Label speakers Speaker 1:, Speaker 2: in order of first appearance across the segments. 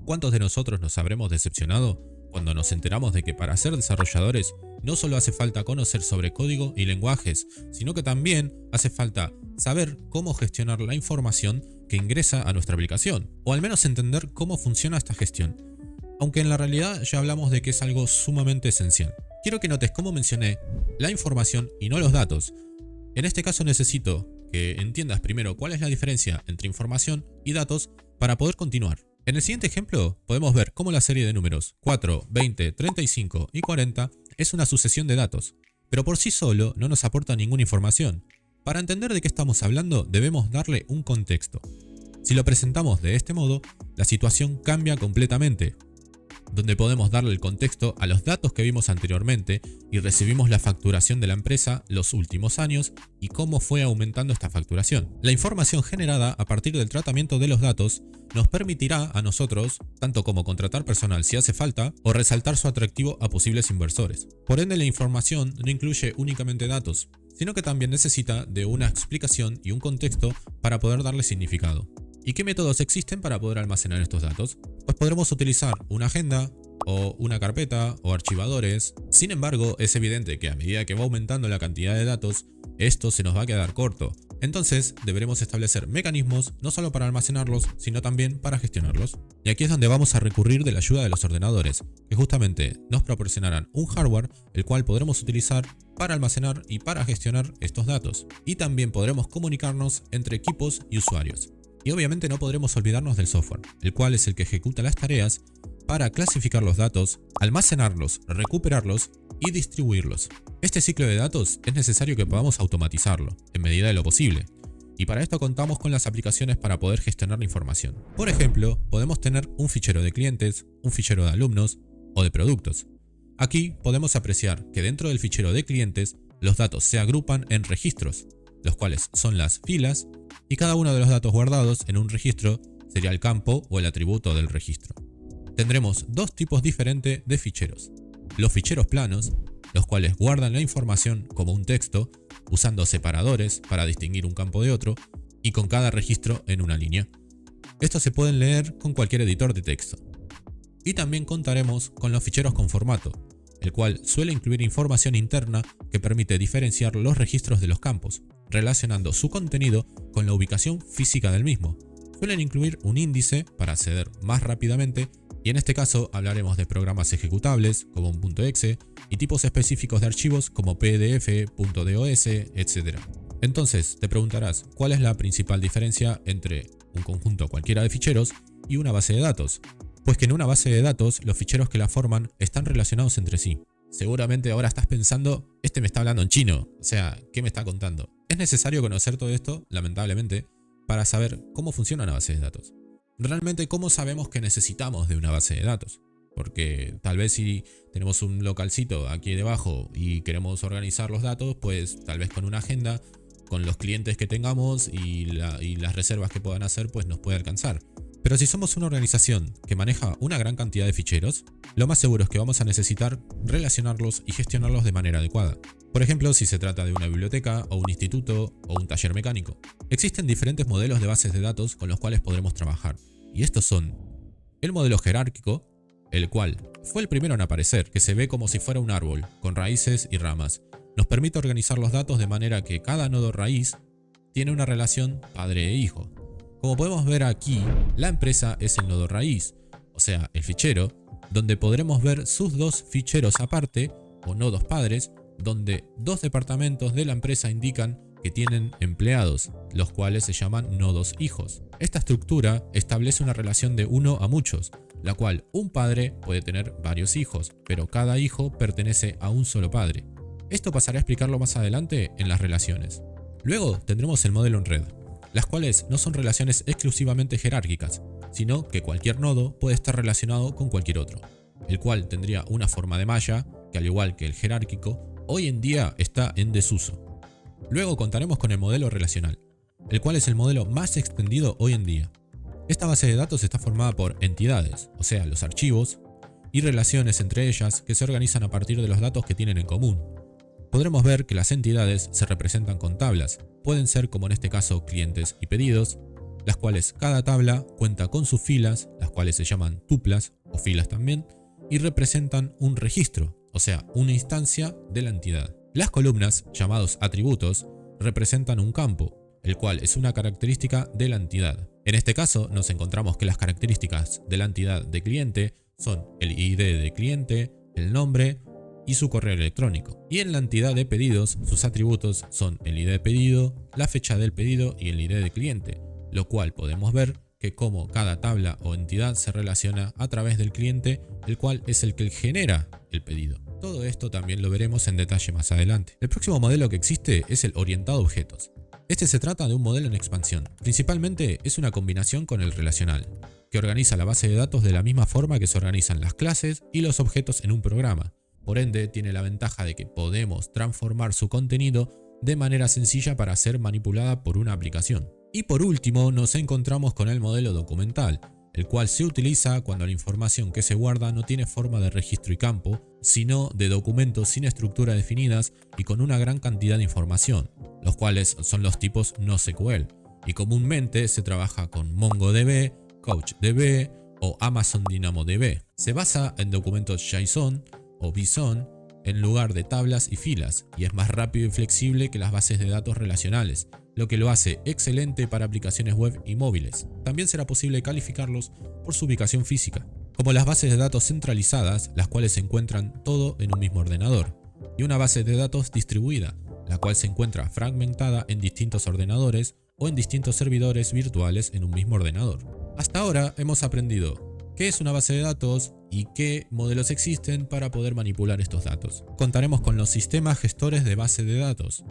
Speaker 1: ¿Cuántos de nosotros nos habremos decepcionado cuando nos enteramos de que para ser desarrolladores no solo hace falta conocer sobre código y lenguajes, sino que también hace falta saber cómo gestionar la información que ingresa a nuestra aplicación, o al menos entender cómo funciona esta gestión? Aunque en la realidad ya hablamos de que es algo sumamente esencial. Quiero que notes cómo mencioné la información y no los datos. En este caso necesito que entiendas primero cuál es la diferencia entre información y datos para poder continuar. En el siguiente ejemplo podemos ver cómo la serie de números 4, 20, 35 y 40 es una sucesión de datos, pero por sí solo no nos aporta ninguna información. Para entender de qué estamos hablando debemos darle un contexto. Si lo presentamos de este modo, la situación cambia completamente, donde podemos darle el contexto a los datos que vimos anteriormente y recibimos la facturación de la empresa los últimos años y cómo fue aumentando esta facturación. La información generada a partir del tratamiento de los datos nos permitirá a nosotros, tanto como contratar personal si hace falta, o resaltar su atractivo a posibles inversores. Por ende, la información no incluye únicamente datos, sino que también necesita de una explicación y un contexto para poder darle significado. ¿Y qué métodos existen para poder almacenar estos datos? Pues podremos utilizar una agenda, o una carpeta, o archivadores. Sin embargo, es evidente que a medida que va aumentando la cantidad de datos, esto se nos va a quedar corto. Entonces, deberemos establecer mecanismos no solo para almacenarlos, sino también para gestionarlos. Y aquí es donde vamos a recurrir de la ayuda de los ordenadores, que justamente nos proporcionarán un hardware el cual podremos utilizar para almacenar y para gestionar estos datos. Y también podremos comunicarnos entre equipos y usuarios. Y obviamente no podremos olvidarnos del software, el cual es el que ejecuta las tareas para clasificar los datos, almacenarlos, recuperarlos y distribuirlos. Este ciclo de datos es necesario que podamos automatizarlo, en medida de lo posible. Y para esto contamos con las aplicaciones para poder gestionar la información. Por ejemplo, podemos tener un fichero de clientes, un fichero de alumnos o de productos. Aquí podemos apreciar que dentro del fichero de clientes los datos se agrupan en registros, los cuales son las filas, y cada uno de los datos guardados en un registro sería el campo o el atributo del registro. Tendremos dos tipos diferentes de ficheros. Los ficheros planos, los cuales guardan la información como un texto, usando separadores para distinguir un campo de otro, y con cada registro en una línea. Estos se pueden leer con cualquier editor de texto. Y también contaremos con los ficheros con formato, el cual suele incluir información interna que permite diferenciar los registros de los campos, relacionando su contenido con la ubicación física del mismo. Suelen incluir un índice para acceder más rápidamente, y en este caso hablaremos de programas ejecutables como un .exe y tipos específicos de archivos como PDF, .dos, etc. Entonces te preguntarás, ¿cuál es la principal diferencia entre un conjunto cualquiera de ficheros y una base de datos? Pues que en una base de datos los ficheros que la forman están relacionados entre sí. Seguramente ahora estás pensando, este me está hablando en chino, o sea, ¿qué me está contando? Es necesario conocer todo esto, lamentablemente, para saber cómo funciona una base de datos. Realmente, ¿cómo sabemos que necesitamos de una base de datos? Porque tal vez si tenemos un localcito aquí debajo y queremos organizar los datos, pues tal vez con una agenda, con los clientes que tengamos y las reservas que puedan hacer, pues nos puede alcanzar. Pero si somos una organización que maneja una gran cantidad de ficheros, lo más seguro es que vamos a necesitar relacionarlos y gestionarlos de manera adecuada. Por ejemplo, si se trata de una biblioteca o un instituto o un taller mecánico. Existen diferentes modelos de bases de datos con los cuales podremos trabajar. Y estos son el modelo jerárquico, el cual fue el primero en aparecer, que se ve como si fuera un árbol, con raíces y ramas. Nos permite organizar los datos de manera que cada nodo raíz tiene una relación padre e hijo. Como podemos ver aquí, la empresa es el nodo raíz, o sea, el fichero, donde podremos ver sus dos ficheros aparte, o nodos padres, donde dos departamentos de la empresa indican que tienen empleados, los cuales se llaman nodos hijos. Esta estructura establece una relación de uno a muchos, la cual un padre puede tener varios hijos, pero cada hijo pertenece a un solo padre. Esto pasaré a explicarlo más adelante en las relaciones. Luego tendremos el modelo en red, las cuales no son relaciones exclusivamente jerárquicas, sino que cualquier nodo puede estar relacionado con cualquier otro, el cual tendría una forma de malla que, al igual que el jerárquico, hoy en día está en desuso. Luego contaremos con el modelo relacional, el cual es el modelo más extendido hoy en día. Esta base de datos está formada por entidades, o sea, los archivos, y relaciones entre ellas que se organizan a partir de los datos que tienen en común. Podremos ver que las entidades se representan con tablas, pueden ser como en este caso clientes y pedidos, las cuales cada tabla cuenta con sus filas, las cuales se llaman tuplas o filas también, y representan un registro, o sea, una instancia de la entidad. Las columnas, llamados atributos, representan un campo, el cual es una característica de la entidad. En este caso nos encontramos que las características de la entidad de cliente son el ID de cliente, el nombre y su correo electrónico. Y en la entidad de pedidos, sus atributos son el ID de pedido, la fecha del pedido y el ID de cliente, lo cual podemos ver que como cada tabla o entidad se relaciona a través del cliente, el cual es el que genera el pedido. Todo esto también lo veremos en detalle más adelante. El próximo modelo que existe es el orientado a objetos. Este se trata de un modelo en expansión. Principalmente es una combinación con el relacional, que organiza la base de datos de la misma forma que se organizan las clases y los objetos en un programa. Por ende, tiene la ventaja de que podemos transformar su contenido de manera sencilla para ser manipulada por una aplicación. Y por último, nos encontramos con el modelo documental, el cual se utiliza cuando la información que se guarda no tiene forma de registro y campo, sino de documentos sin estructura definidas y con una gran cantidad de información, los cuales son los tipos NoSQL, y comúnmente se trabaja con MongoDB, CouchDB o Amazon DynamoDB. Se basa en documentos JSON o BSON en lugar de tablas y filas, y es más rápido y flexible que las bases de datos relacionales, lo que lo hace excelente para aplicaciones web y móviles. También será posible calificarlos por su ubicación física, como las bases de datos centralizadas, las cuales se encuentran todo en un mismo ordenador, y una base de datos distribuida, la cual se encuentra fragmentada en distintos ordenadores o en distintos servidores virtuales en un mismo ordenador. Hasta ahora hemos aprendido qué es una base de datos y qué modelos existen para poder manipular estos datos. Contaremos con los sistemas gestores de base de datos,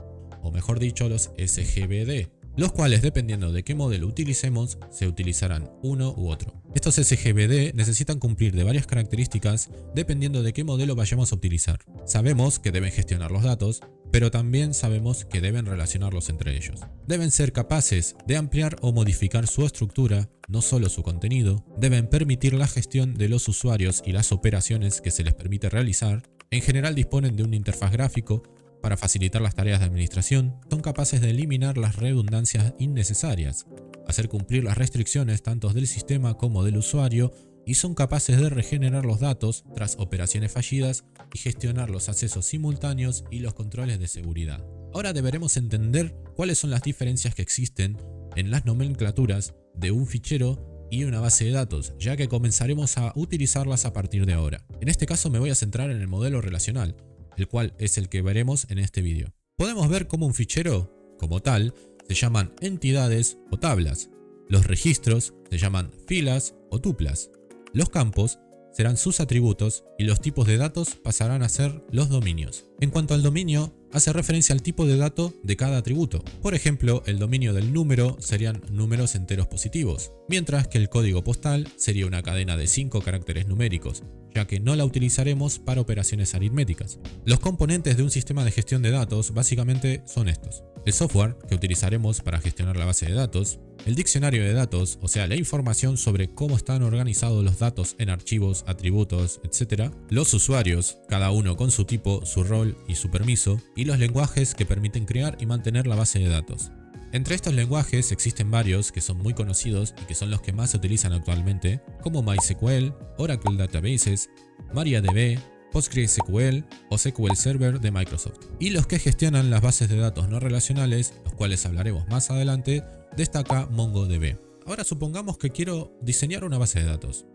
Speaker 1: o mejor dicho los SGBD, los cuales dependiendo de qué modelo utilicemos, se utilizarán uno u otro. Estos SGBD necesitan cumplir de varias características dependiendo de qué modelo vayamos a utilizar. Sabemos que deben gestionar los datos, pero también sabemos que deben relacionarlos entre ellos. Deben ser capaces de ampliar o modificar su estructura, no solo su contenido, deben permitir la gestión de los usuarios y las operaciones que se les permite realizar, en general disponen de una interfaz gráfico para facilitar las tareas de administración, son capaces de eliminar las redundancias innecesarias, hacer cumplir las restricciones tanto del sistema como del usuario y son capaces de regenerar los datos tras operaciones fallidas y gestionar los accesos simultáneos y los controles de seguridad. Ahora deberemos entender cuáles son las diferencias que existen en las nomenclaturas de un fichero y una base de datos, ya que comenzaremos a utilizarlas a partir de ahora. En este caso me voy a centrar en el modelo relacional, el cual es el que veremos en este vídeo. Podemos ver cómo un fichero, como tal, se llaman entidades o tablas. Los registros se llaman filas o tuplas. Los campos serán sus atributos y los tipos de datos pasarán a ser los dominios. En cuanto al dominio, hace referencia al tipo de dato de cada atributo. Por ejemplo, el dominio del número serían números enteros positivos, mientras que el código postal sería una cadena de 5 caracteres numéricos, ya que no la utilizaremos para operaciones aritméticas. Los componentes de un sistema de gestión de datos básicamente son estos: el software que utilizaremos para gestionar la base de datos, el diccionario de datos, o sea, la información sobre cómo están organizados los datos en archivos, atributos, etc. Los usuarios, cada uno con su tipo, su rol y su permiso, y los lenguajes que permiten crear y mantener la base de datos. Entre estos lenguajes existen varios que son muy conocidos y que son los que más se utilizan actualmente, como MySQL, Oracle Databases, MariaDB, PostgreSQL o SQL Server de Microsoft. Y los que gestionan las bases de datos no relacionales, los cuales hablaremos más adelante, destaca MongoDB. Ahora supongamos que quiero diseñar una base de datos.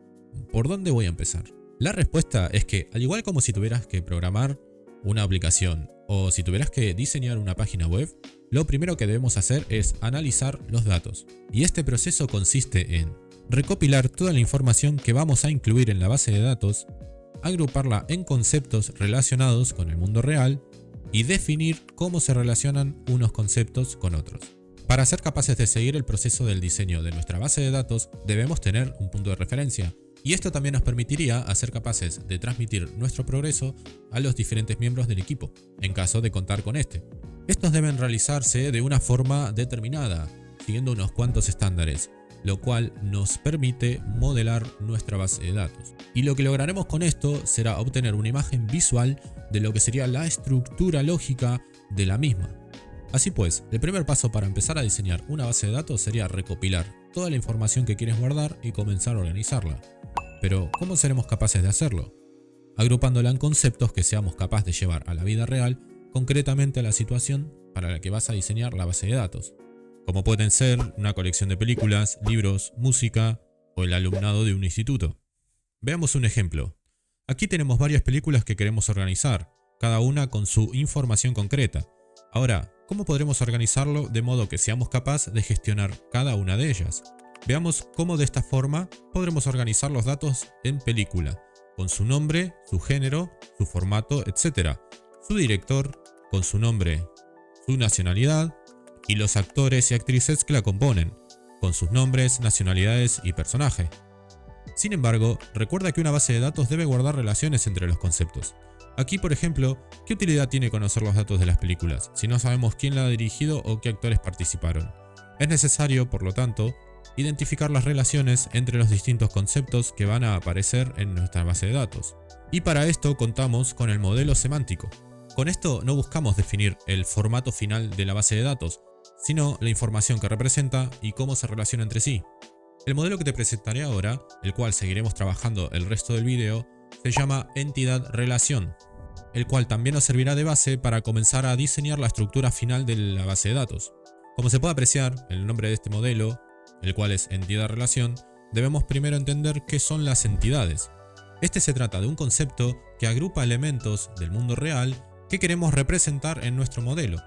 Speaker 1: ¿Por dónde voy a empezar? La respuesta es que, al igual como si tuvieras que programar una aplicación o si tuvieras que diseñar una página web, lo primero que debemos hacer es analizar los datos. Y este proceso consiste en recopilar toda la información que vamos a incluir en la base de datos, agruparla en conceptos relacionados con el mundo real y definir cómo se relacionan unos conceptos con otros. Para ser capaces de seguir el proceso del diseño de nuestra base de datos, debemos tener un punto de referencia, y esto también nos permitiría ser capaces de transmitir nuestro progreso a los diferentes miembros del equipo, en caso de contar con este. Estos deben realizarse de una forma determinada, siguiendo unos cuantos estándares, lo cual nos permite modelar nuestra base de datos. Y lo que lograremos con esto será obtener una imagen visual de lo que sería la estructura lógica de la misma. Así pues, el primer paso para empezar a diseñar una base de datos sería recopilar toda la información que quieres guardar y comenzar a organizarla. Pero, ¿cómo seremos capaces de hacerlo? Agrupándola en conceptos que seamos capaces de llevar a la vida real, concretamente a la situación para la que vas a diseñar la base de datos, como pueden ser una colección de películas, libros, música o el alumnado de un instituto. Veamos un ejemplo. Aquí tenemos varias películas que queremos organizar, cada una con su información concreta. Ahora, ¿cómo podremos organizarlo de modo que seamos capaces de gestionar cada una de ellas? Veamos cómo de esta forma podremos organizar los datos en película, con su nombre, su género, su formato, etc. Su director, con su nombre, su nacionalidad, y los actores y actrices que la componen, con sus nombres, nacionalidades y personaje. Sin embargo, recuerda que una base de datos debe guardar relaciones entre los conceptos. Aquí, por ejemplo, ¿qué utilidad tiene conocer los datos de las películas si no sabemos quién la ha dirigido o qué actores participaron? Es necesario, por lo tanto, identificar las relaciones entre los distintos conceptos que van a aparecer en nuestra base de datos. Y para esto contamos con el modelo semántico. Con esto no buscamos definir el formato final de la base de datos, sino la información que representa y cómo se relaciona entre sí. El modelo que te presentaré ahora, el cual seguiremos trabajando el resto del video, se llama entidad-relación, el cual también nos servirá de base para comenzar a diseñar la estructura final de la base de datos. Como se puede apreciar en el nombre de este modelo, el cual es entidad-relación, debemos primero entender qué son las entidades. Este se trata de un concepto que agrupa elementos del mundo real que queremos representar en nuestro modelo.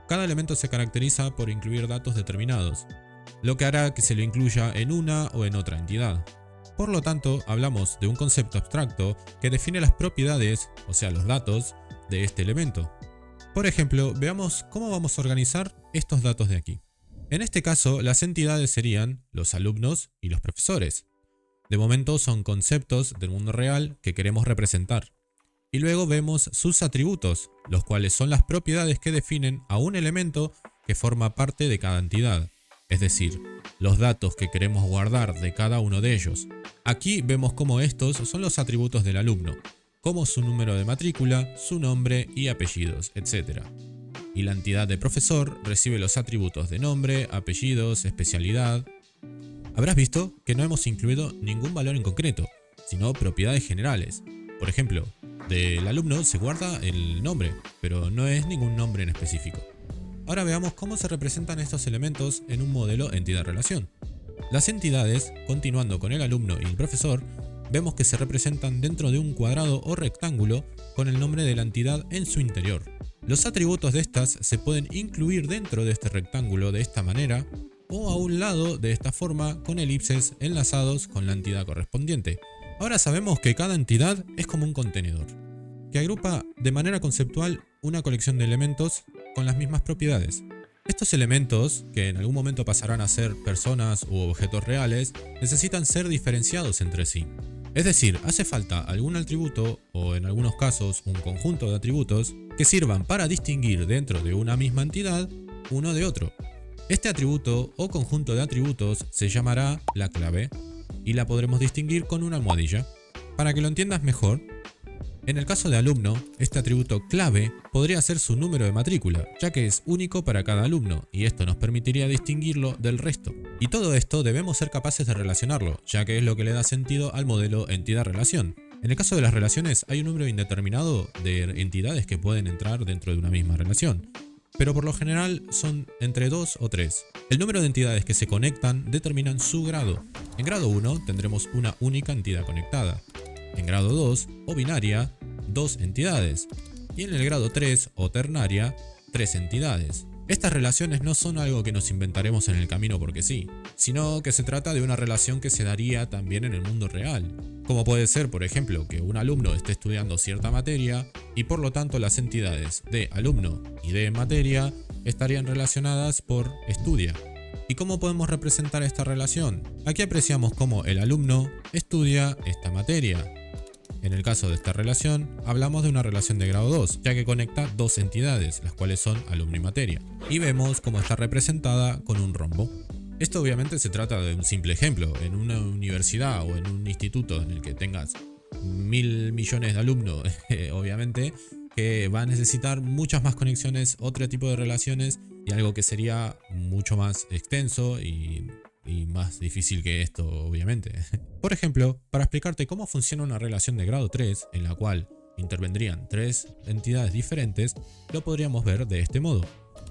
Speaker 1: Cada elemento se caracteriza por incluir datos determinados, lo que hará que se lo incluya en una o en otra entidad. Por lo tanto, hablamos de un concepto abstracto que define las propiedades, o sea, los datos, de este elemento. Por ejemplo, veamos cómo vamos a organizar estos datos de aquí. En este caso, las entidades serían los alumnos y los profesores. De momento son conceptos del mundo real que queremos representar. Y luego vemos sus atributos, los cuales son las propiedades que definen a un elemento que forma parte de cada entidad. Es decir, los datos que queremos guardar de cada uno de ellos. Aquí vemos cómo estos son los atributos del alumno, como su número de matrícula, su nombre y apellidos, etc. Y la entidad de profesor recibe los atributos de nombre, apellidos, especialidad. Habrás visto que no hemos incluido ningún valor en concreto, sino propiedades generales. Por ejemplo, del alumno se guarda el nombre, pero no es ningún nombre en específico. Ahora veamos cómo se representan estos elementos en un modelo entidad-relación. Las entidades, continuando con el alumno y el profesor, vemos que se representan dentro de un cuadrado o rectángulo con el nombre de la entidad en su interior. Los atributos de estas se pueden incluir dentro de este rectángulo de esta manera o a un lado de esta forma con elipses enlazados con la entidad correspondiente. Ahora sabemos que cada entidad es como un contenedor, que agrupa de manera conceptual una colección de elementos con las mismas propiedades. Estos elementos, que en algún momento pasarán a ser personas u objetos reales, necesitan ser diferenciados entre sí. Es decir, hace falta algún atributo, o en algunos casos un conjunto de atributos, que sirvan para distinguir dentro de una misma entidad uno de otro. Este atributo o conjunto de atributos se llamará la clave, y la podremos distinguir con una almohadilla. Para que lo entiendas mejor, en el caso de alumno, este atributo clave podría ser su número de matrícula, ya que es único para cada alumno, y esto nos permitiría distinguirlo del resto. Y todo esto debemos ser capaces de relacionarlo, ya que es lo que le da sentido al modelo entidad-relación. En el caso de las relaciones, hay un número indeterminado de entidades que pueden entrar dentro de una misma relación, pero por lo general son entre 2 o 3. El número de entidades que se conectan determinan su grado. En grado 1 tendremos una única entidad conectada. En grado 2 o binaria, 2 entidades. Y en el grado 3 o ternaria, 3 entidades. Estas relaciones no son algo que nos inventaremos en el camino porque sí, sino que se trata de una relación que se daría también en el mundo real. Como puede ser, por ejemplo, que un alumno esté estudiando cierta materia y por lo tanto las entidades de alumno y de materia estarían relacionadas por estudia. ¿Y cómo podemos representar esta relación? Aquí apreciamos cómo el alumno estudia esta materia. En el caso de esta relación, hablamos de una relación de grado 2, ya que conecta 2 entidades, las cuales son alumno y materia. Y vemos cómo está representada con un rombo. Esto obviamente se trata de un simple ejemplo. En una universidad o en un instituto en el que tengas 1000 millones de alumnos, obviamente, que va a necesitar muchas más conexiones, otro tipo de relaciones y algo que sería mucho más extenso y y más difícil que esto, obviamente. Por ejemplo, para explicarte cómo funciona una relación de grado 3, en la cual intervendrían 3 entidades diferentes, lo podríamos ver de este modo.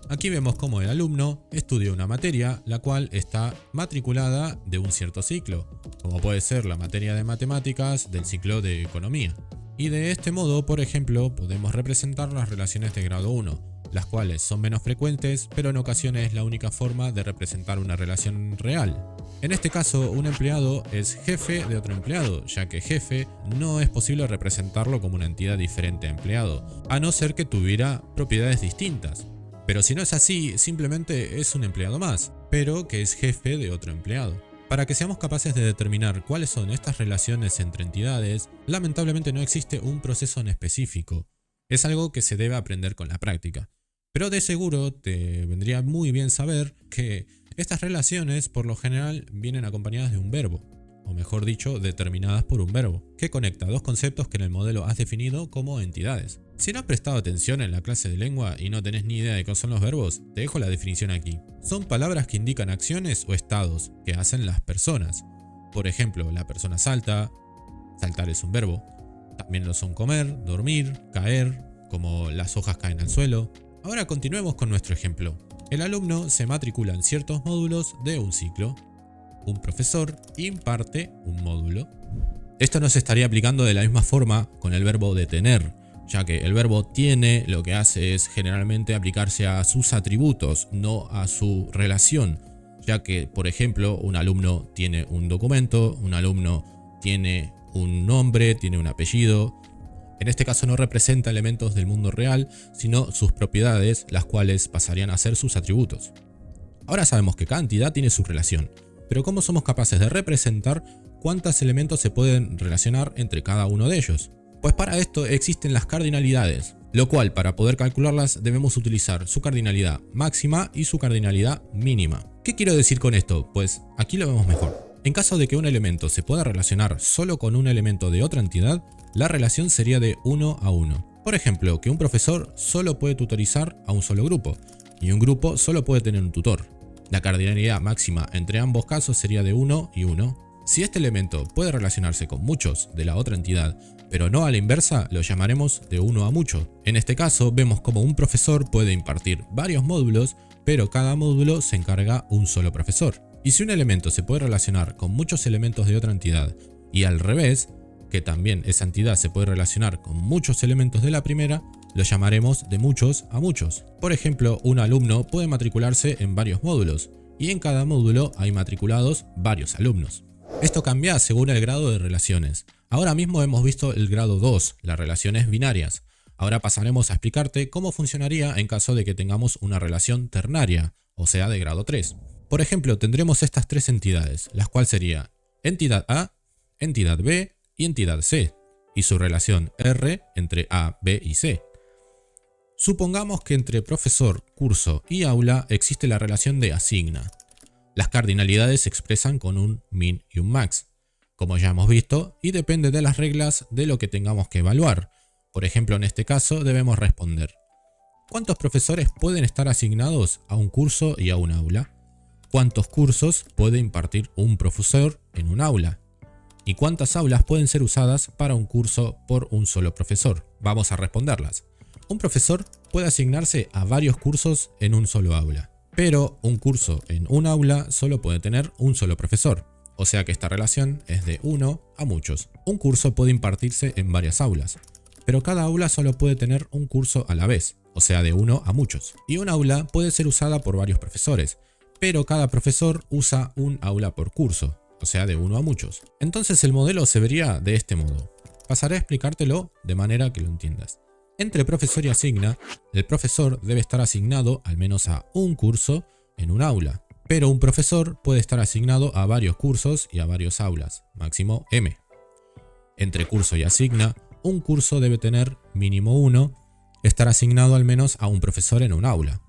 Speaker 1: Aquí vemos cómo el alumno estudia una materia, la cual está matriculada de un cierto ciclo, como puede ser la materia de matemáticas del ciclo de economía. Y de este modo, por ejemplo, podemos representar las relaciones de grado 1, las cuales son menos frecuentes, pero en ocasiones es la única forma de representar una relación real. En este caso, un empleado es jefe de otro empleado, ya que jefe no es posible representarlo como una entidad diferente a empleado, a no ser que tuviera propiedades distintas. Pero si no es así, simplemente es un empleado más, pero que es jefe de otro empleado. Para que seamos capaces de determinar cuáles son estas relaciones entre entidades, lamentablemente no existe un proceso en específico. Es algo que se debe aprender con la práctica. Pero de seguro te vendría muy bien saber que estas relaciones por lo general vienen acompañadas de un verbo, o mejor dicho, determinadas por un verbo, que conecta dos conceptos que en el modelo has definido como entidades. Si no has prestado atención en la clase de lengua y no tenés ni idea de qué son los verbos, te dejo la definición aquí. Son palabras que indican acciones o estados que hacen las personas. Por ejemplo, la persona salta, saltar es un verbo. También lo son comer, dormir, caer, como las hojas caen al suelo. Ahora continuemos con nuestro ejemplo. El alumno se matricula en ciertos módulos de un ciclo. Un profesor imparte un módulo. Esto no se estaría aplicando de la misma forma con el verbo detener, ya que el verbo tiene lo que hace es generalmente aplicarse a sus atributos, no a su relación, ya que, por ejemplo, un alumno tiene un documento, un alumno tiene un nombre, tiene un apellido. En este caso no representa elementos del mundo real, sino sus propiedades, las cuales pasarían a ser sus atributos. Ahora sabemos que cada entidad tiene su relación, pero ¿cómo somos capaces de representar cuántos elementos se pueden relacionar entre cada uno de ellos? Pues para esto existen las cardinalidades, lo cual para poder calcularlas debemos utilizar su cardinalidad máxima y su cardinalidad mínima. ¿Qué quiero decir con esto? Pues aquí lo vemos mejor. En caso de que un elemento se pueda relacionar solo con un elemento de otra entidad, la relación sería de 1 a 1. Por ejemplo, que un profesor solo puede tutorizar a un solo grupo, y un grupo solo puede tener un tutor. La cardinalidad máxima entre ambos casos sería de 1 y 1. Si este elemento puede relacionarse con muchos de la otra entidad, pero no a la inversa, lo llamaremos de 1 a mucho. En este caso, vemos como un profesor puede impartir varios módulos, pero cada módulo se encarga un solo profesor. Y si un elemento se puede relacionar con muchos elementos de otra entidad, y al revés, que también esa entidad se puede relacionar con muchos elementos de la primera, lo llamaremos de muchos a muchos. Por ejemplo, un alumno puede matricularse en varios módulos, y en cada módulo hay matriculados varios alumnos. Esto cambia según el grado de relaciones. Ahora mismo hemos visto el grado 2, las relaciones binarias. Ahora pasaremos a explicarte cómo funcionaría en caso de que tengamos una relación ternaria, o sea de grado 3. Por ejemplo, tendremos estas tres entidades, las cuales serían entidad A, entidad B y entidad C, y su relación R entre A, B y C. Supongamos que entre profesor, curso y aula existe la relación de asigna. Las cardinalidades se expresan con un min y un max, como ya hemos visto, y depende de las reglas de lo que tengamos que evaluar. Por ejemplo, en este caso debemos responder: ¿cuántos profesores pueden estar asignados a un curso y a un aula? ¿Cuántos cursos puede impartir un profesor en un aula? ¿Y cuántas aulas pueden ser usadas para un curso por un solo profesor? Vamos a responderlas. Un profesor puede asignarse a varios cursos en un solo aula, pero un curso en un aula solo puede tener un solo profesor, o sea que esta relación es de 1 a muchos. Un curso puede impartirse en varias aulas, pero cada aula solo puede tener un curso a la vez, o sea de 1 a muchos. Y un aula puede ser usada por varios profesores, pero cada profesor usa un aula por curso, o sea de 1 a muchos. Entonces el modelo se vería de este modo. Pasaré a explicártelo de manera que lo entiendas. Entre profesor y asigna, el profesor debe estar asignado al menos a un curso en un aula, pero un profesor puede estar asignado a varios cursos y a varios aulas, máximo M. Entre curso y asigna, un curso debe tener mínimo 1, estar asignado al menos a un profesor en un aula.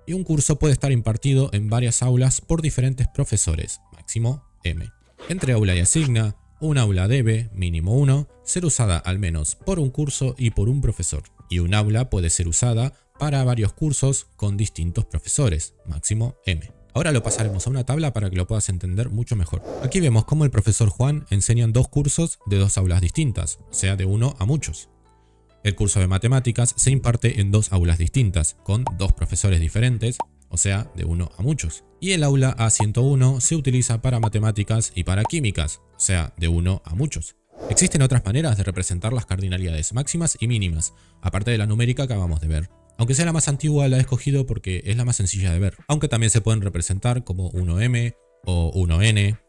Speaker 1: Y un curso puede estar impartido en varias aulas por diferentes profesores, máximo M. Entre aula y asigna, un aula debe, mínimo 1, ser usada al menos por un curso y por un profesor. Y un aula puede ser usada para varios cursos con distintos profesores, máximo M. Ahora lo pasaremos a una tabla para que lo puedas entender mucho mejor. Aquí vemos cómo el profesor Juan enseña en 2 cursos de 2 aulas distintas, o sea, de 1 a muchos. El curso de matemáticas se imparte en 2 aulas distintas, con 2 profesores diferentes, o sea, de 1 a muchos. Y el aula A101 se utiliza para matemáticas y para químicas, o sea, de 1 a muchos. Existen otras maneras de representar las cardinalidades máximas y mínimas, aparte de la numérica que acabamos de ver. Aunque sea la más antigua, la he escogido porque es la más sencilla de ver. Aunque también se pueden representar como 1m o 1n.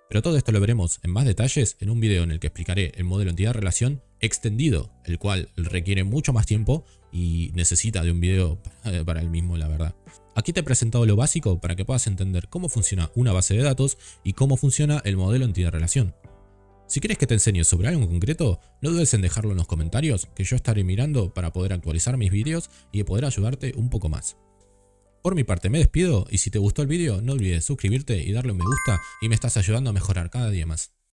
Speaker 1: Pero todo esto lo veremos en más detalles en un video en el que explicaré el modelo entidad-relación extendido, el cual requiere mucho más tiempo y necesita de un video para el mismo, la verdad. Aquí te he presentado lo básico para que puedas entender cómo funciona una base de datos y cómo funciona el modelo entidad-relación. Si quieres que te enseñe sobre algo en concreto, no dudes en dejarlo en los comentarios, que yo estaré mirando para poder actualizar mis vídeos y poder ayudarte un poco más. Por mi parte me despido y si te gustó el vídeo no olvides suscribirte y darle un me gusta y me estás ayudando a mejorar cada día más.